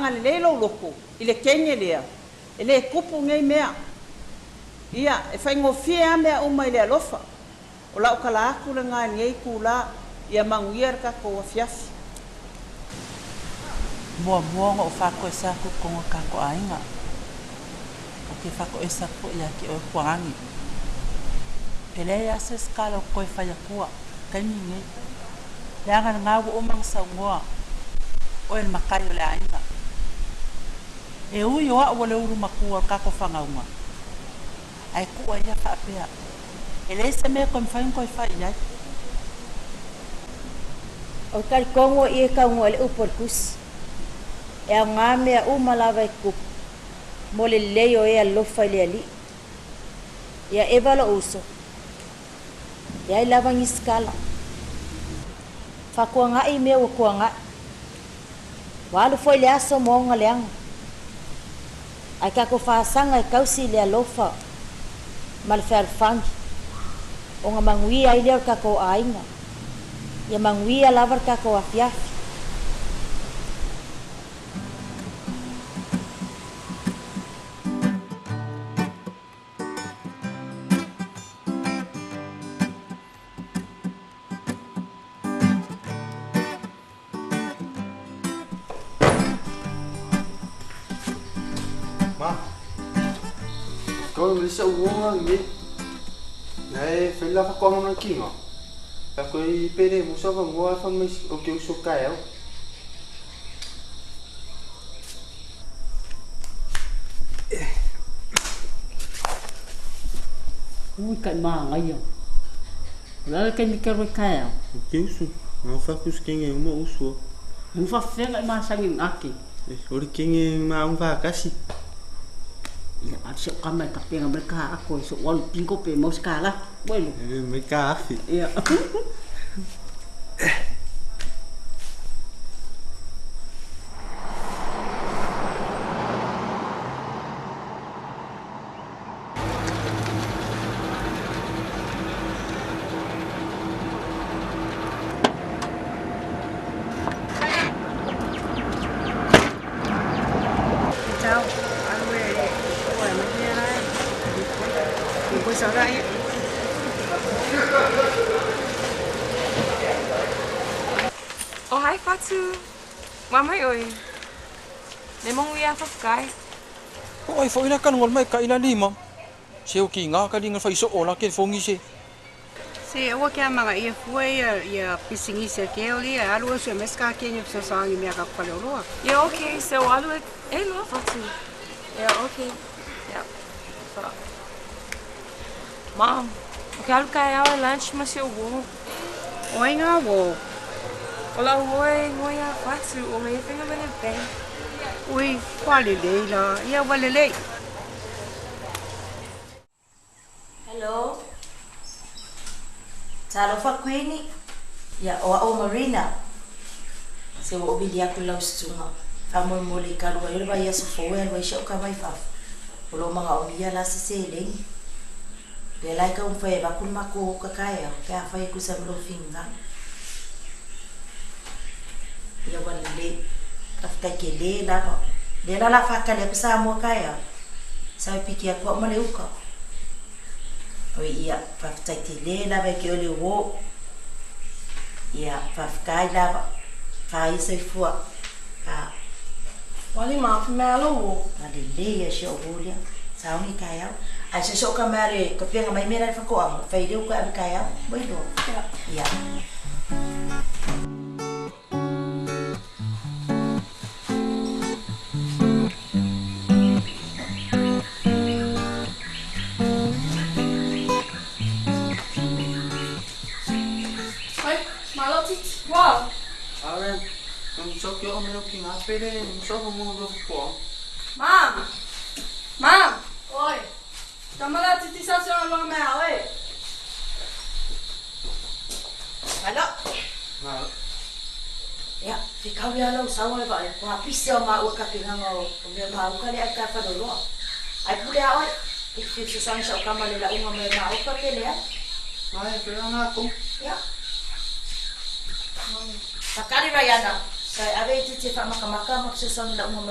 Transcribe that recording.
anga le lo loko i le kenge lea e le kupu ngai mea ia e fai ngofia mea uma i le alofa o la o kala aku le ngani ei kula ia manguia ka ko afiafi mua o fako e saku konga kako ainga o ke fako e saku ia ki o kuangi ele ia se skala o koe fai akua kaini ngai le anga ngau o mang saungoa o el makai o le ainga e ui o a le uru makua kako fangaunga ai kua ia whaapea ele se me koe mwhai fai iai o kari kongo i e kaungo le uporkus e a ngā mea umalawa i kup mo le leo e alofa i le ali ia e wala uso ia i lawang i skala whakua ngā i mea wakua ngā walu foi le aso moonga leanga ai kako whaasanga i kausi le alofa ma le whaarwhangi o ngā manguia i leo kako ainga ia manguia lawar kako afiafi Ma, kau bisa uang ni, nai fela apa kau nak kinga? Aku i pede musa kau gua apa mis okey suka ya? Ui kai maa ngai ya. Lala kai ni keroi kai ya. Okey usu, mau fokus kinga uma usu. Mufa fenga maa sangin aki. Ori kinga mau vakasi. Ia aso kama ka penga mereka ako so wal pingo pe mo skala. Bueno. Mereka afi. Ia. Oh, hi Fatu. Mamai oi. Lemong ia fakai. Oh, ai foi na kan ngol mai ka ila lima. Se o kinga ka dinga fai so ola ke fongi se. Se o ke ama ia foi ia pisingi se ke oli alu so meska ke ni so sangi me ka pale roa. Yeah, okay. So alu e lo Fatu. Yeah, okay. Yeah. So. Mom, okay, alu kai ao lunch mas eu vou. Oi nga wo. Olá, oi, a Fatu, o meu filho vem bem. Ui, quale leila, ia wale lei. hello Alofa Queenie ia o Marina se o bidia ku lau stunga famo moli kalu wa yorba ia so foe wa sho ka vai fa lo manga o ia la se le de lai ka un fe ba kun mako ka kaya ka fa ku sa mlo finga ia wale le afta ke le la fa ka le sa mo kaya sa pikia ko ma le uka o ia fafta ke le la ba ke o le wo ia fafkai la fai se fua a Wali ma fa melo wo. ale le ia sho volia sa uni kaya a se so ka mare ka penga mai mera fa ko am fai le ka kaya bai do ia Wow. Aren, ang sok yo amelo kinga pede, sok mo lo ko. Mam. Oi. Kamala titi sa so lo me awe. Hello. Na, ya fikau ya lo sawa ba ko apisa ma o ka pinga ngo ko me ma o ka le ka fa do lo ai pule a oi if you sang sa ka ma le la uma me ma o ka ke le ai pero na ko. ya Pakari Rayana, saya ada itu cita makan makan maksud sang la uma